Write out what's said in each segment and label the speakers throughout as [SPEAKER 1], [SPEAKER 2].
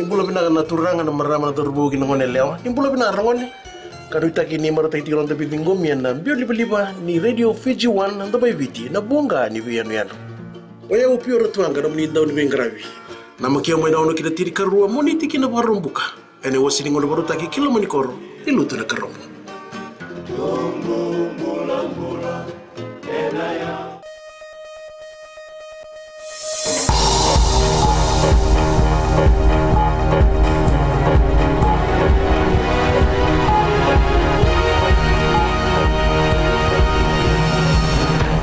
[SPEAKER 1] Impulo na turangan na marama na turbugi ng ngone lewa. Impulo ngone. Karuita kini marata itiron tapi tinggomian na biyo liba ni Radio Fiji 1 na tabay viti na bunga ni biyan. Oya upio ratuang kada menit daw ni bengravi. Nama kia mai daw no kita tiri karua moniti kina barumbuka. Ene wasi ngono baru taki kilo manikoro ilutu na karombo.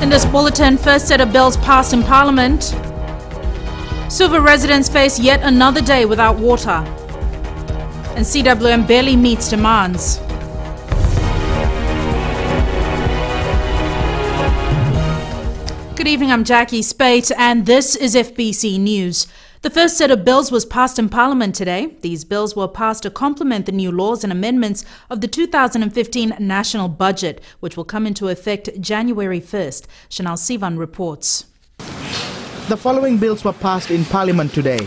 [SPEAKER 2] In this bulletin, first set of bills passed in Parliament. Suva residents face yet another day without water. And CWM barely meets demands. Good evening, I'm Jackie Spate and this is FBC News. The first set of bills was passed in Parliament today. These bills were passed to complement the new laws and amendments of the 2015 National Budget, which will come into effect January 1st. Chanel Sivan reports.
[SPEAKER 3] The following bills were passed in Parliament today.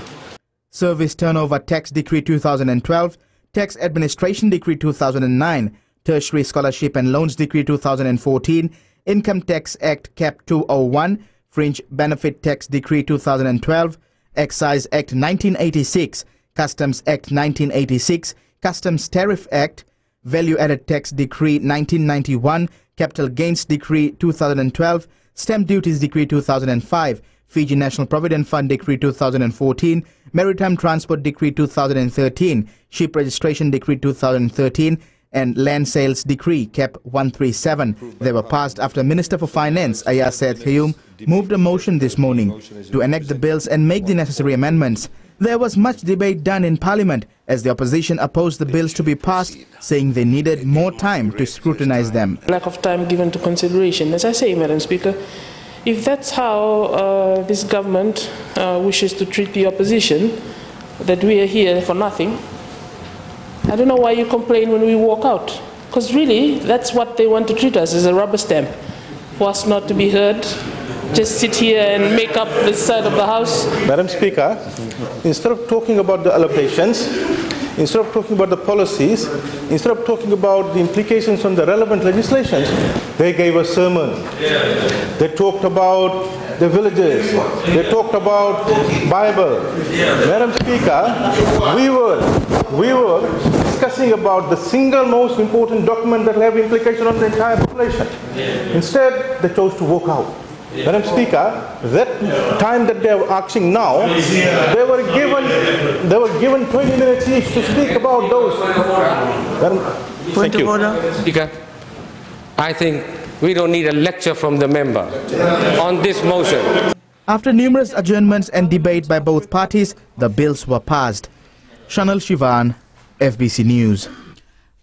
[SPEAKER 3] Service Turnover Tax Decree 2012, Tax Administration Decree 2009, Tertiary Scholarship and Loans Decree 2014, Income Tax Act Cap 201, Fringe Benefit Tax Decree 2012, Excise Act 1986, Customs Act 1986, Customs Tariff Act, Value Added Tax Decree 1991, Capital Gains Decree 2012, Stamp Duties Decree 2005, Fiji National Provident Fund Decree 2014, Maritime Transport Decree 2013, Ship Registration Decree 2013, and Land Sales Decree Cap 137. They were passed after Minister for Finance Ayaz Said Kayum moved a motion this morning to enact the bills and make the necessary amendments. There was much debate done in Parliament as the opposition opposed the bills to be passed, saying they needed more time to scrutinize them.
[SPEAKER 4] Lack of time given to consideration. As I say, Madam Speaker, if that's how this government wishes to treat the opposition, that we are here for nothing, I don't know why you complain when we walk out. Because really, that's what they want to treat us, as a rubber stamp. For us not to be heard, just sit here and make up this side of the House.
[SPEAKER 5] Madam Speaker, instead of talking about the allocations, instead of talking about the policies, instead of talking about the implications on the relevant legislations, they gave a sermon. They talked about the villages. They talked about Bible. Madam Speaker, we were discussing about the single most important document that will have implication on the entire population. Instead, they chose to walk out. Madam Speaker, that time that they are asking now, they were given 20 minutes each to speak about those.
[SPEAKER 6] Point of order. Speaker, I think we don't need a lecture from the member on this motion.
[SPEAKER 3] After numerous adjournments and debate by both parties, the bills were passed. Chanel Shivan, FBC News.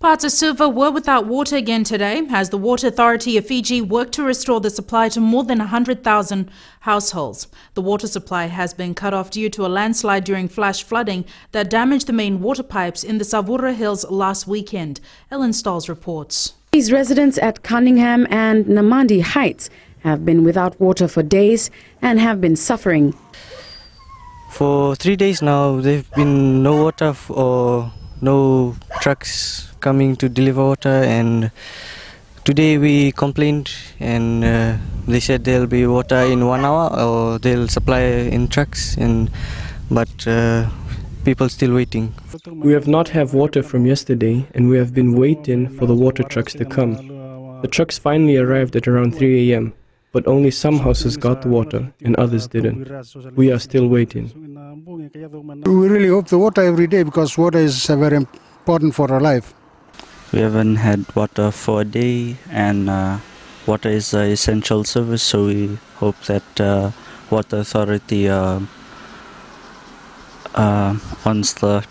[SPEAKER 2] Parts of Suva were without water again today as the Water Authority of Fiji worked to restore the supply to more than 100,000 households. The water supply has been cut off due to a landslide during flash flooding that damaged the main water pipes in the Savura Hills last weekend. Ellen Stolz reports.
[SPEAKER 7] These residents at Cunningham and Namandi Heights have been without water for days and have been suffering.
[SPEAKER 8] For 3 days now, there've been no water or no trucks coming to deliver water, and today we complained and they said there'll be water in 1 hour or they'll supply in trucks, but people still waiting.
[SPEAKER 9] We have not had water from yesterday and we have been waiting for the water trucks to come. The trucks finally arrived at around 3 a.m. but only some houses got the water and others didn't. We are still waiting.
[SPEAKER 10] We really hope the water every day because water is very important for our life.
[SPEAKER 11] We haven't had water for a day, and water is an essential service, so we hope that Water Authority wants the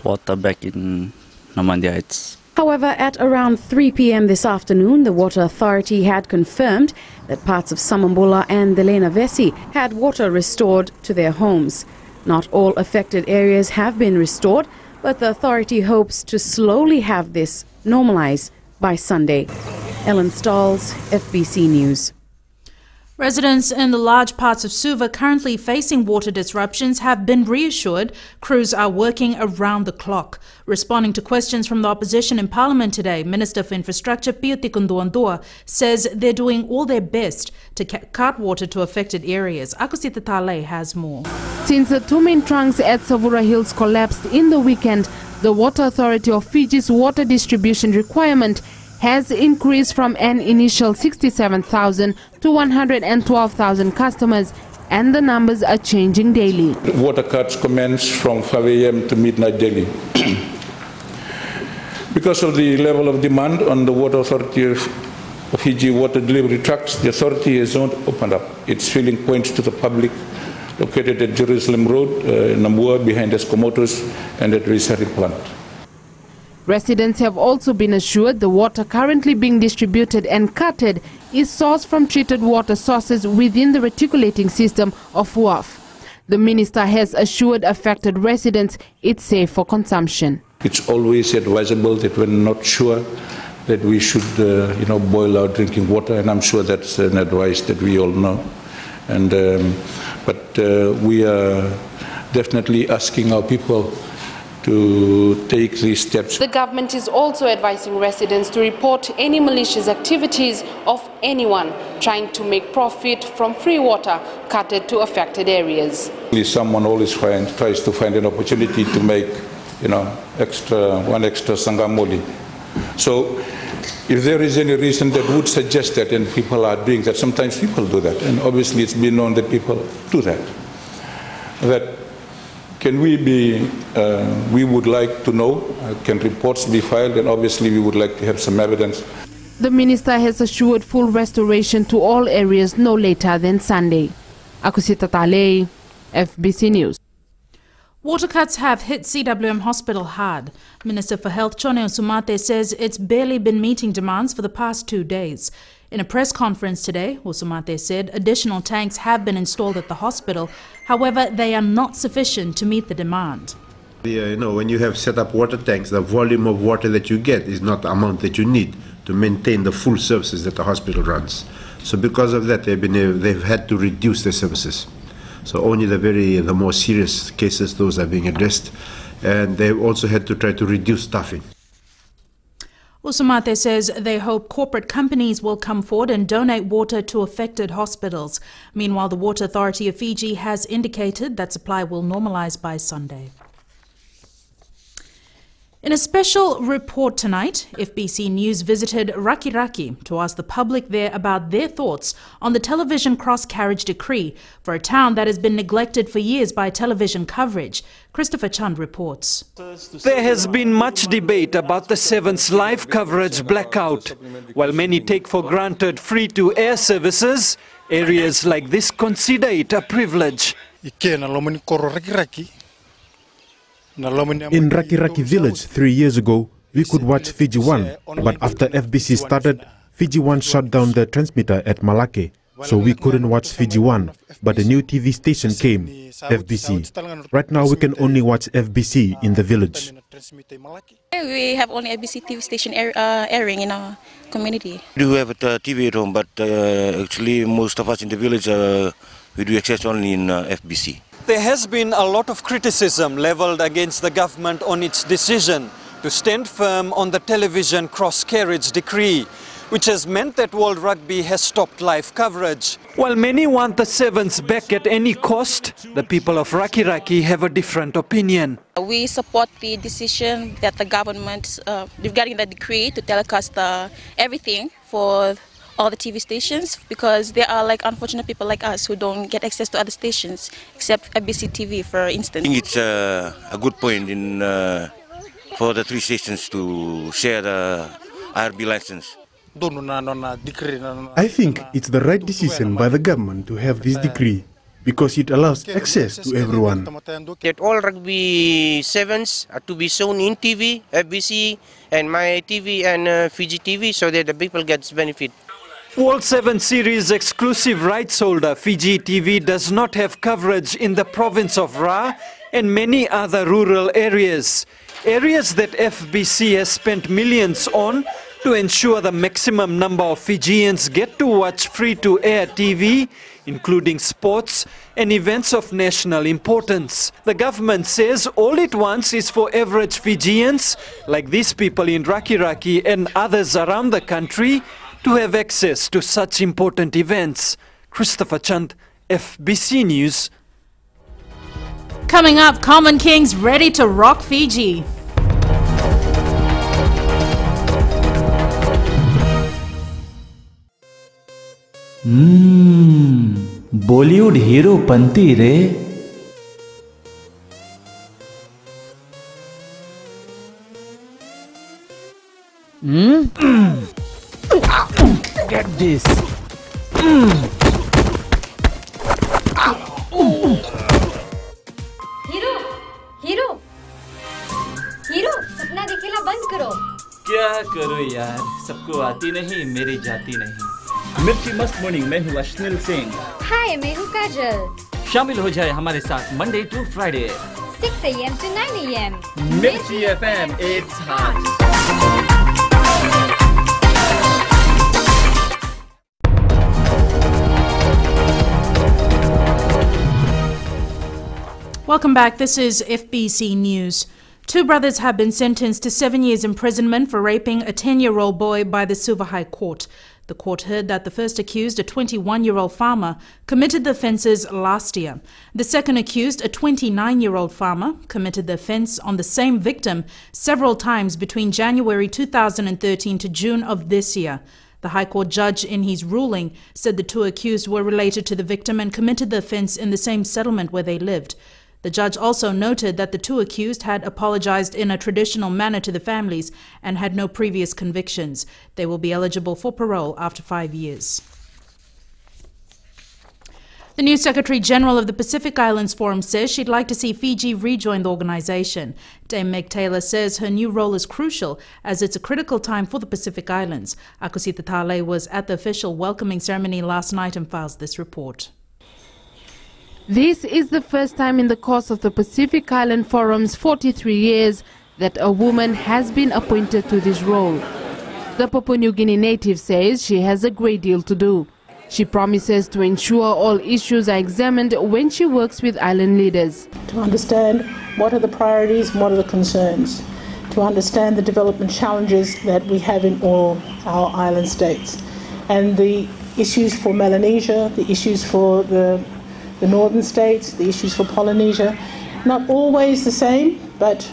[SPEAKER 11] water back in Namandi Heights.
[SPEAKER 7] However, at around 3 p.m. this afternoon, the Water Authority had confirmed that parts of Samambula and Delena Vesi had water restored to their homes. Not all affected areas have been restored, but the authority hopes to slowly have this normalize by Sunday. Ellen Stolz, FBC News.
[SPEAKER 2] Residents in the large parts of Suva currently facing water disruptions have been reassured crews are working around the clock. Responding to questions from the opposition in Parliament today, Minister for Infrastructure Pioti Kunduandua says they're doing all their best to cut water to affected areas. Akusita Tale has more.
[SPEAKER 7] Since the two main trunks at Savura Hills collapsed in the weekend, the Water Authority of Fiji's water distribution requirement has increased from an initial 67,000 to 112,000 customers, and the numbers are changing daily.
[SPEAKER 12] Water cuts commence from 5 a.m. to midnight daily. Because of the level of demand on the Water Authority of Fiji water delivery trucks, the authority has not opened up its filling points to the public located at Jerusalem Road, Namua, behind Automotive, and at Risari plant.
[SPEAKER 7] Residents have also been assured the water currently being distributed and cutted is sourced from treated water sources within the reticulating system of WAF. The minister has assured affected residents it's safe for consumption.
[SPEAKER 12] It's always advisable that we're not sure that we should boil our drinking water, and I'm sure that's an advice that we all know. And but we are definitely asking our people to take these steps.
[SPEAKER 7] The government is also advising residents to report any malicious activities of anyone trying to make profit from free water cutted to affected areas.
[SPEAKER 12] Someone always tries to find an opportunity to make, one extra sangamoli. So if there is any reason that would suggest that, and people are doing that, sometimes people do that, and obviously it's been known that people do that. Can we would like to know, can reports be filed, and obviously we would like to have some evidence.
[SPEAKER 7] The minister has assured full restoration to all areas no later than Sunday. Akusita Tale, FBC News.
[SPEAKER 2] Water cuts have hit CWM Hospital hard. Minister for Health Chone Usumate says it's barely been meeting demands for the past 2 days. In a press conference today, Usumate said additional tanks have been installed at the hospital. However, they are not sufficient to meet the demand.
[SPEAKER 13] When you have set up water tanks, the volume of water that you get is not the amount that you need to maintain the full services that the hospital runs. So because of that, they've had to reduce their services. So only the more serious cases, those are being addressed, and they've also had to try to reduce staffing.
[SPEAKER 2] Usumate says they hope corporate companies will come forward and donate water to affected hospitals. Meanwhile, the Water Authority of Fiji has indicated that supply will normalise by Sunday. In a special report tonight, FBC News visited Raki to ask the public there about their thoughts on the television cross-carriage decree for a town that has been neglected for years by television coverage. Christopher Chand reports.
[SPEAKER 14] There has been much debate about the Seven's live coverage blackout. While many take for granted free-to-air services, areas like this consider it a privilege.
[SPEAKER 15] In Raki village 3 years ago, we could watch Fiji 1, but after FBC started, Fiji 1 shut down the transmitter at Malake, so we couldn't watch Fiji 1, but a new TV station came, FBC. Right now we can only watch FBC in the village.
[SPEAKER 16] We have only FBC TV station airing in our community.
[SPEAKER 17] We do have a TV at home, but actually most of us in the village, we do access only in FBC.
[SPEAKER 14] There has been a lot of criticism leveled against the government on its decision to stand firm on the television cross-carriage decree, which has meant that World Rugby has stopped live coverage. While many want the Sevens back at any cost, the people of Raki have a different opinion.
[SPEAKER 16] We support the decision that the government, regarding the decree to telecast everything for all the TV stations, because there are unfortunate people like us who don't get access to other stations except FBCtv, for instance.
[SPEAKER 17] I think it's a good point for the 3 stations to share the IRB license.
[SPEAKER 15] I think it's the right decision by the government to have this decree, because it allows access to everyone.
[SPEAKER 18] That all Rugby Sevens are to be shown in TV, FBC and My TV and Fiji TV, so that the people get benefit.
[SPEAKER 14] World 7 Series exclusive rights holder Fiji TV does not have coverage in the province of Ra and many other rural areas. Areas that FBC has spent millions on to ensure the maximum number of Fijians get to watch free-to-air TV, including sports and events of national importance. The government says all it wants is for average Fijians, like these people in Raki and others around the country, to have access to such important events. Christopher Chand, FBC News.
[SPEAKER 2] Coming up, Common Kings ready to rock Fiji.
[SPEAKER 19] Bollywood hero पंती रे. Get this.
[SPEAKER 20] Hero सपना दिखेला बंद करो.
[SPEAKER 19] क्या करो यार, सबको आती नहीं, मेरी जाती नहीं. मिर्ची मस्त मॉर्निंग में हूँ अश्निल सिंह.
[SPEAKER 20] हाय, मैं हूँ काजल.
[SPEAKER 19] शामिल हो जाए हमारे साथ Monday to Friday
[SPEAKER 20] 6 AM to 9 AM.
[SPEAKER 19] मिर्ची FM, it's hot.
[SPEAKER 2] Welcome back. This is FBC News. Two brothers have been sentenced to 7 years imprisonment for raping a 10-year-old boy by the Suva High Court. The court heard that the first accused, a 21-year-old farmer, committed the offences last year. The second accused, a 29-year-old farmer, committed the offence on the same victim several times between January 2013 to June of this year. The High Court judge, in his ruling, said the two accused were related to the victim and committed the offence in the same settlement where they lived. The judge also noted that the two accused had apologized in a traditional manner to the families and had no previous convictions. They will be eligible for parole after 5 years. The new Secretary General of the Pacific Islands Forum says she'd like to see Fiji rejoin the organization. Dame Meg Taylor says her new role is crucial as it's a critical time for the Pacific Islands. Akusita Tale was at the official welcoming ceremony last night and files this report.
[SPEAKER 21] This is the first time in the course of the Pacific Island Forum's 43 years that a woman has been appointed to this role. The Papua New Guinea native says she has a great deal to do. She promises to ensure all issues are examined when she works with island leaders.
[SPEAKER 22] To understand what are the priorities and what are the concerns. To understand the development challenges that we have in all our island states. And the issues for Melanesia, the issues for the northern states, the issues for Polynesia. Not always the same, but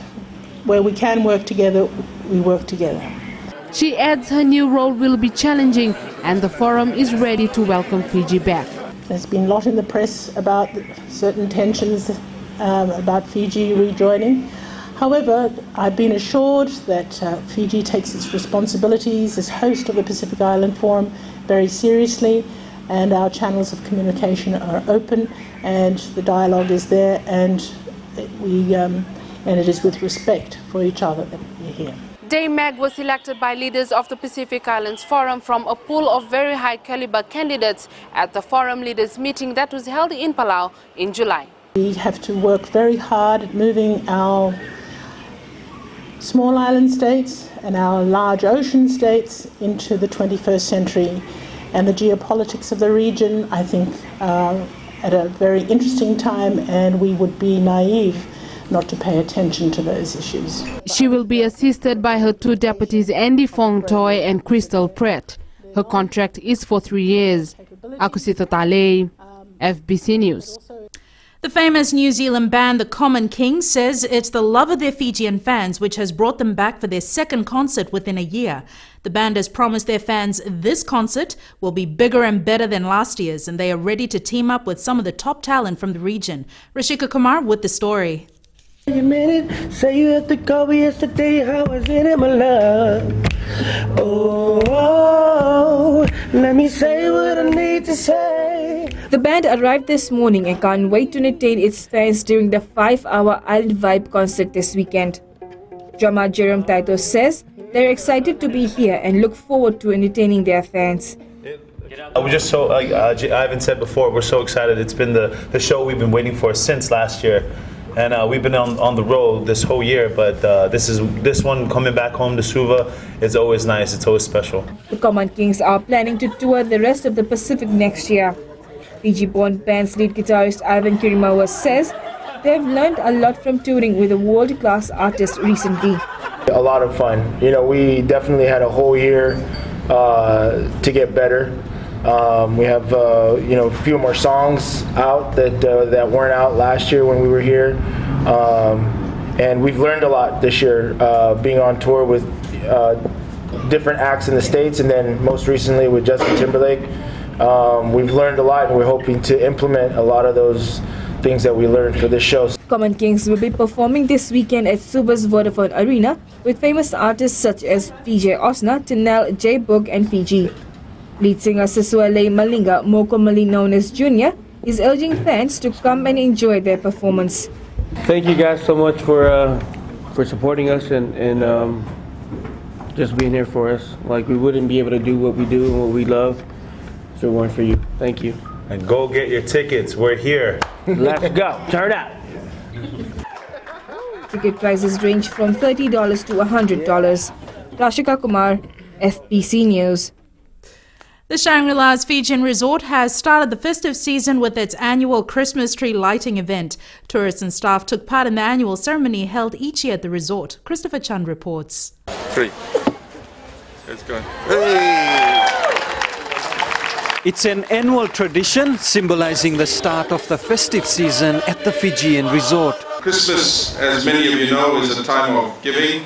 [SPEAKER 22] where we can work together, we work together.
[SPEAKER 21] She adds her new role will be challenging and the forum is ready to welcome Fiji back.
[SPEAKER 22] There's been a lot in the press about certain tensions about Fiji rejoining. However, I've been assured that Fiji takes its responsibilities as host of the Pacific Island Forum very seriously, and our channels of communication are open and the dialogue is there, and it is with respect for each other that we're here.
[SPEAKER 21] Dame Meg was selected by leaders of the Pacific Islands Forum from a pool of very high caliber candidates at the Forum Leaders meeting that was held in Palau in July.
[SPEAKER 22] We have to work very hard at moving our small island states and our large ocean states into the 21st century. And the geopolitics of the region, I think, at a very interesting time, and we would be naive not to pay attention to those issues.
[SPEAKER 21] She will be assisted by her two deputies, Andy Fong Toy and Crystal Pratt. Her contract is for 3 years. Akusita Tale, FBC News.
[SPEAKER 2] The famous New Zealand band The Common Kings says it's the love of their Fijian fans which has brought them back for their second concert within a year. The band has promised their fans this concert will be bigger and better than last year's, and they are ready to team up with some of the top talent from the region. Rishika Kumar with the story.
[SPEAKER 23] You meant it, say you had to call me yesterday, how was it in my love? Oh, let me say what I need to say.
[SPEAKER 24] The band arrived this morning and can't wait to entertain its fans during the 5-hour Island Vibe concert this weekend. Drummer Jerome Taito says they're excited to be here and look forward to entertaining their fans.
[SPEAKER 25] We're just so, Ivan said before, we're so excited. It's been the show we've been waiting for since last year.
[SPEAKER 1] and we've been on the road this whole year, but this one coming back home to Suva is always nice. It's always special.
[SPEAKER 24] The Common Kings are planning to tour the rest of the Pacific next year. Fiji-born band's lead guitarist Ivan Kirimawa says they've learned a lot from touring with a world-class artist recently.
[SPEAKER 3] A lot of fun. You know, we definitely had a whole year to get better. We have you know, a few more songs out that weren't out last year when we were here, and we've learned a lot this year, being on tour with different acts in the States, and then most recently with Justin Timberlake. We've learned a lot, and we're hoping to implement a lot of those things that we learned for this show.
[SPEAKER 24] Common Kings will be performing this weekend at Suva's Vodafone Arena with famous artists such as PJ Osna, Tanel, J Boog and Fiji. Lead singer Sisuale Malinga, more commonly known as Junior, is urging fans to come and enjoy their performance.
[SPEAKER 23] Thank you guys so much for supporting us and just being here for us. Like, we wouldn't be able to do what we do and what we love if it weren't for you. Thank you.
[SPEAKER 1] And go get your tickets. We're here.
[SPEAKER 23] Let's go. Turn up.
[SPEAKER 24] Ticket prices range from $30 to $100. Rashika Kumar, FBC News.
[SPEAKER 2] The Shangri-La's Fijian Resort has started the festive season with its annual Christmas tree lighting event. Tourists and staff took part in the annual ceremony held each year at the resort. Christopher Chand reports.
[SPEAKER 4] 3. Let's go. Hey!
[SPEAKER 14] It's an annual tradition symbolizing the start of the festive season at the Fijian resort.
[SPEAKER 12] Christmas, as many of you know, is a time of giving.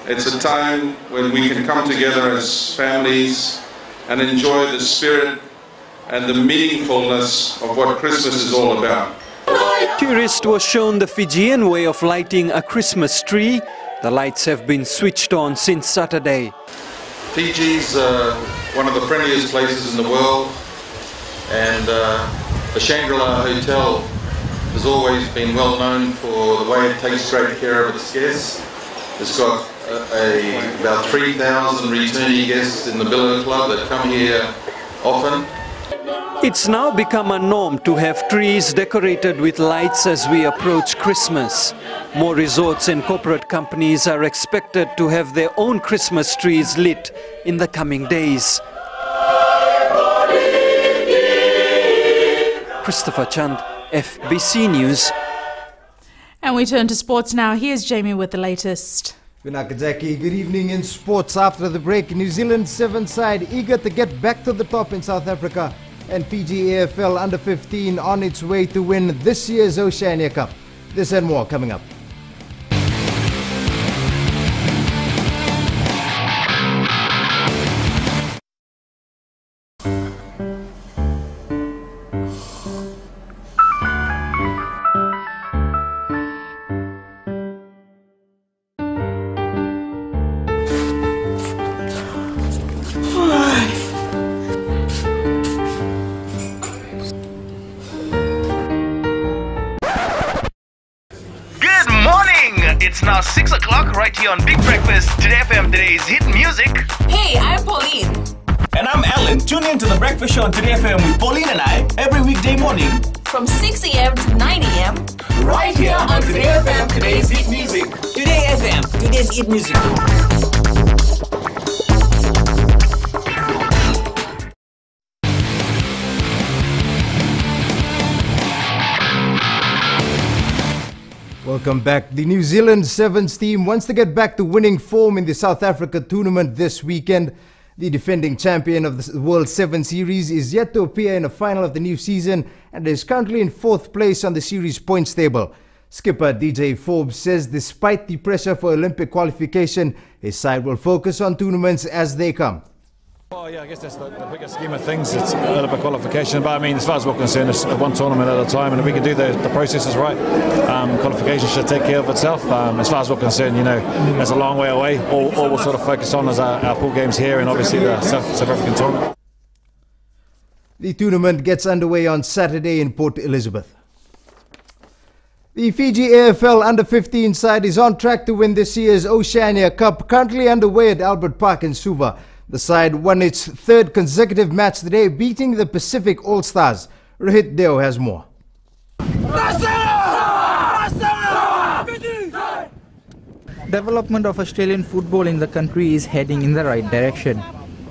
[SPEAKER 12] It's a time when we can come together as families and enjoy the spirit and the meaningfulness of what Christmas is all about.
[SPEAKER 14] Tourists were shown the Fijian way of lighting a Christmas tree. The lights have been switched on since Saturday.
[SPEAKER 12] Fiji's one of the friendliest places in the world, and the Shangri-La Hotel has always been well known for the way it takes great care of its guests. It's got about 3,000 returnee guests in the Billow Club that come here often.
[SPEAKER 14] It's now become a norm to have trees decorated with lights as we approach Christmas. More resorts and corporate companies are expected to have their own Christmas trees lit in the coming days. Christopher Chand, FBC News.
[SPEAKER 2] And we turn to sports now. Here's Jamie with the latest.
[SPEAKER 5] Vinakajaki, good evening in sports. After the break, New Zealand 7 side eager to get back to the top in South Africa, and Fiji AFL under 15 on its way to win this year's Oceania Cup. This and more coming up.
[SPEAKER 6] It's now 6 o'clock right here on Big Breakfast, Today FM, today's hit music.
[SPEAKER 26] Hey, I'm Pauline.
[SPEAKER 6] And I'm Alan. Tune in to The Breakfast Show on Today FM with Pauline and I every weekday morning.
[SPEAKER 26] From 6 a.m. to 9 a.m.
[SPEAKER 6] Right here on Today FM, today's hit music.
[SPEAKER 26] Today FM, today's hit music.
[SPEAKER 5] Welcome back. The New Zealand Sevens team wants to get back to winning form in the South Africa tournament this weekend. The defending champion of the World 7 Series is yet to appear in a final of the new season and is currently in 4th place on the series points table. Skipper DJ Forbes says despite the pressure for Olympic qualification, his side will focus on tournaments as they come.
[SPEAKER 27] Well, yeah, I guess that's the bigger scheme of things. It's Olympic qualification, but I mean, as far as we're concerned, it's one tournament at a time, and if we can do the processes right, qualification should take care of itself. As far as we're concerned, you know, that's a long way away. All we'll sort of focus on is our pool games here, and obviously the South African tournament.
[SPEAKER 5] The tournament gets underway on Saturday in Port Elizabeth. The Fiji AFL under-15 side is on track to win this year's Oceania Cup, currently underway at Albert Park in Suva. The side won its 3rd consecutive match today, beating the Pacific All-Stars. Rohit Deo has more.
[SPEAKER 7] Development of Australian football in the country is heading in the right direction.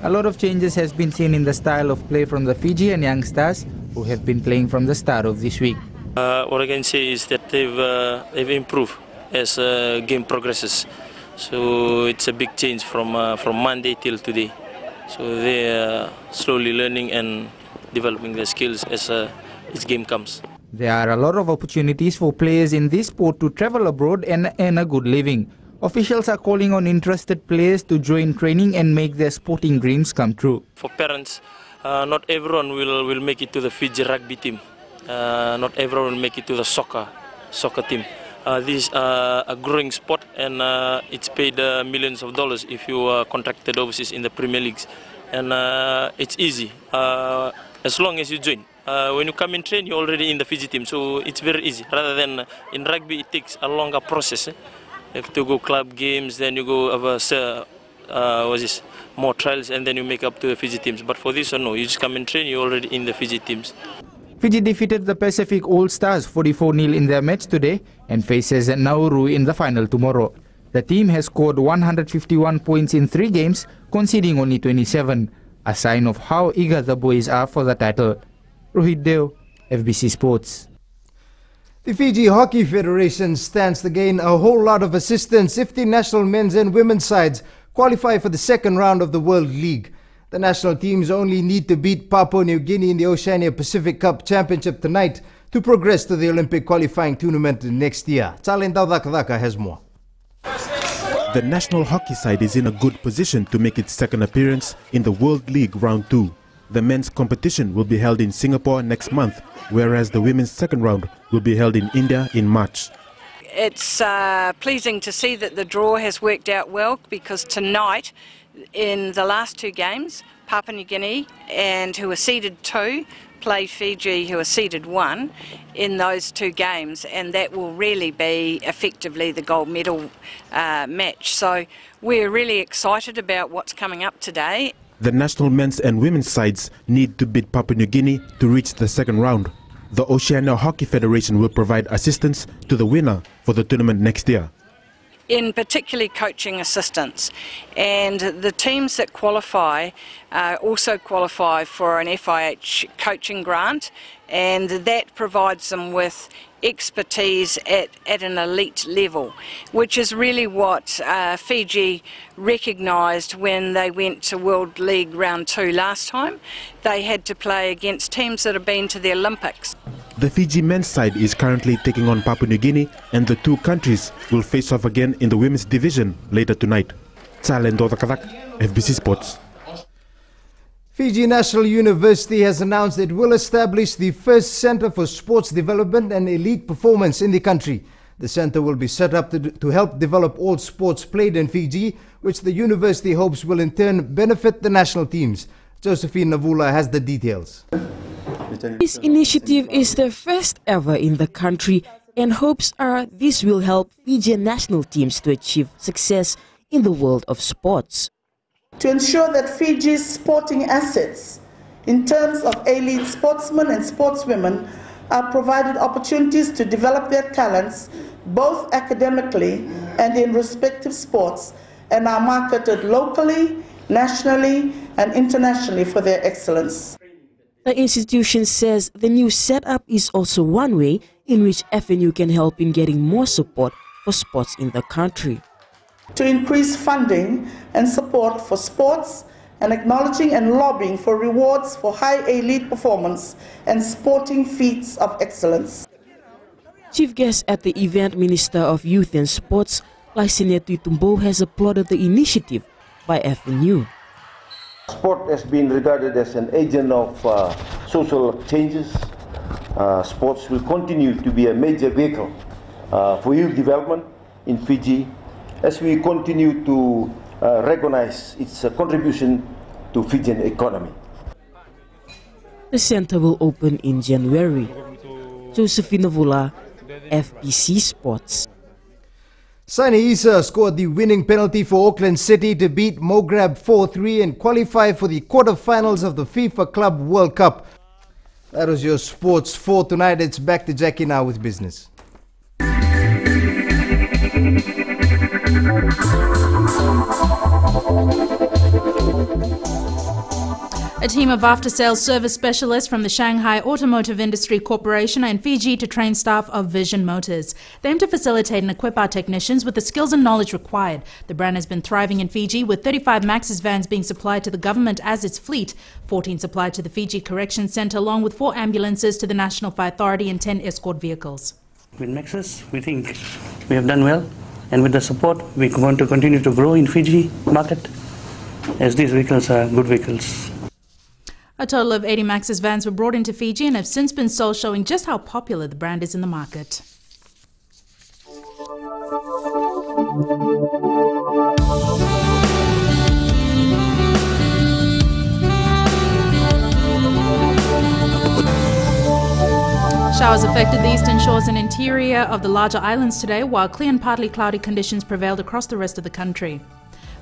[SPEAKER 7] A lot of changes has been seen in the style of play from the Fijian youngsters who have been playing from the start of this week.
[SPEAKER 8] What I can say is that they've improved as game progresses. So it's a big change from Monday till today. So they are slowly learning and developing their skills as each game comes.
[SPEAKER 7] There are a lot of opportunities for players in this sport to travel abroad and earn a good living. Officials are calling on interested players to join training and make their sporting dreams come true.
[SPEAKER 8] For parents, not everyone will make it to the Fiji rugby team. Not everyone will make it to the soccer team. This is a growing sport, and it's paid millions of dollars if you are contracted overseas in the Premier Leagues. And it's easy as long as you join. When you come and train, you're already in the Fiji team, so it's very easy. Rather than in rugby, it takes a longer process. You have to go club games, then you go more trials, and then you make up to the Fiji teams. But for this, no, you just come and train, you're already in the Fiji teams.
[SPEAKER 7] Fiji defeated the Pacific All-Stars 44-0 in their match today and faces Nauru in the final tomorrow. The team has scored 151 points in 3 games, conceding only 27, a sign of how eager the boys are for the title. Rohit Deo, FBC Sports.
[SPEAKER 5] The Fiji Hockey Federation stands to gain a whole lot of assistance if the national men's and women's sides qualify for the second round of the World League. The national teams only need to beat Papua New Guinea in the Oceania Pacific Cup Championship tonight to progress to the Olympic qualifying tournament next year. Talent Dakadaka has more.
[SPEAKER 15] The national hockey side is in a good position to make its second appearance in the World League Round 2. The men's competition will be held in Singapore next month, whereas the women's second round will be held in India in March.
[SPEAKER 9] It's pleasing to see that the draw has worked out well, because tonight, in the last 2 games, Papua New Guinea, and who are seeded 2, played Fiji, who are seeded 1, in those 2 games, and that will really be effectively the gold medal match. So we're really excited about what's coming up today.
[SPEAKER 15] The national men's and women's sides need to beat Papua New Guinea to reach the second round. The Oceania Hockey Federation will provide assistance to the winner for the tournament next year.
[SPEAKER 9] In particularly coaching assistance, and the teams that qualify also qualify for an FIH coaching grant, and that provides them with expertise at an elite level, which is really what Fiji recognised when they went to World League Round 2 last time. They had to play against teams that have been to the Olympics.
[SPEAKER 15] The Fiji men's side is currently taking on Papua New Guinea, and the 2 countries will face off again in the women's division later tonight. Talent Dakadaka, FBC Sports.
[SPEAKER 5] Fiji National University has announced it will establish the first Centre for Sports Development and Elite Performance in the country. The centre will be set up to help develop all sports played in Fiji, which the university hopes will in turn benefit the national teams. Josephine Navula has the details.
[SPEAKER 10] This initiative is the first ever in the country, and hopes are this will help Fijian national teams to achieve success in the world of sports.
[SPEAKER 11] To ensure that Fiji's sporting assets, in terms of elite sportsmen and sportswomen, are provided opportunities to develop their talents, both academically and in respective sports, and are marketed locally, nationally, and internationally for their excellence.
[SPEAKER 10] The institution says the new setup is also one way in which FNU can help in getting more support for sports in the country.
[SPEAKER 11] To increase funding and support for sports, and acknowledging and lobbying for rewards for high elite performance and sporting feats of excellence.
[SPEAKER 10] Chief guest at the event, Minister of Youth and Sports, Lysinetu Tumbo, has applauded the initiative by FNU.
[SPEAKER 13] Sport has been regarded as an agent of social changes. Sports will continue to be a major vehicle for youth development in Fiji, as we continue to recognize its contribution to Fijian economy.
[SPEAKER 10] The center will open in January. Josephine Navula, FBC Sports.
[SPEAKER 5] Sani Issa scored the winning penalty for Auckland City to beat Mograb 4-3 and qualify for the quarterfinals of the FIFA Club World Cup. That was your sports for tonight. It's back to Jackie now with business.
[SPEAKER 2] A team of after-sales service specialists from the Shanghai Automotive Industry Corporation are in Fiji to train staff of Vision Motors. They aim to facilitate and equip our technicians with the skills and knowledge required. The brand has been thriving in Fiji, with 35 Maxis vans being supplied to the government as its fleet, 14 supplied to the Fiji Correction Centre, along with 4 ambulances to the National Fire Authority and 10 escort vehicles.
[SPEAKER 16] With Maxis, we think we have done well, and with the support, we want to continue to grow in Fiji market, as these vehicles are good vehicles.
[SPEAKER 2] A total of 80 Maxis vans were brought into Fiji and have since been sold, showing just how popular the brand is in the market. Showers affected the eastern shores and interior of the larger islands today, while clear and partly cloudy conditions prevailed across the rest of the country.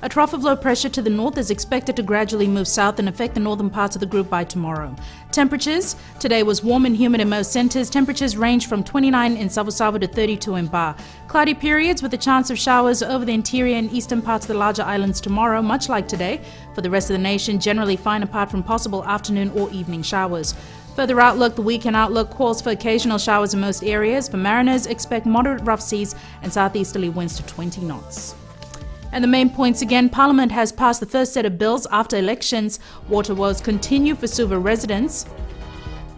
[SPEAKER 2] A trough of low pressure to the north is expected to gradually move south and affect the northern parts of the group by tomorrow. Temperatures today was warm and humid in most centres. Temperatures range from 29 in Savo to 32 in Ba. Cloudy periods with a chance of showers over the interior and eastern parts of the larger islands tomorrow, much like today. For the rest of the nation, generally fine apart from possible afternoon or evening showers. Further outlook, the weekend outlook calls for occasional showers in most areas. For mariners, expect moderate rough seas and southeasterly winds to 20 knots. And the main points again: Parliament has passed the first set of bills after elections. Water woes continue for Suva residents.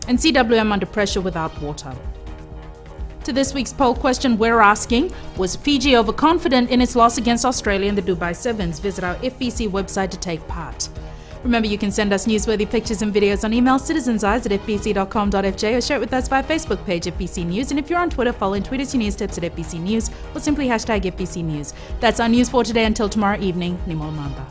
[SPEAKER 2] And CWM under pressure without water. To this week's poll question, we're asking, was Fiji overconfident in its loss against Australia in the Dubai Sevens? Visit our FBC website to take part. Remember, you can send us newsworthy pictures and videos on email citizenseyes@fbc.com.fj or share it with us via Facebook page FBC News. And if you're on Twitter, follow and tweet us your news tips at FBC News or simply hashtag FBC News. That's our news for today. Until tomorrow evening, Nimol Mamba.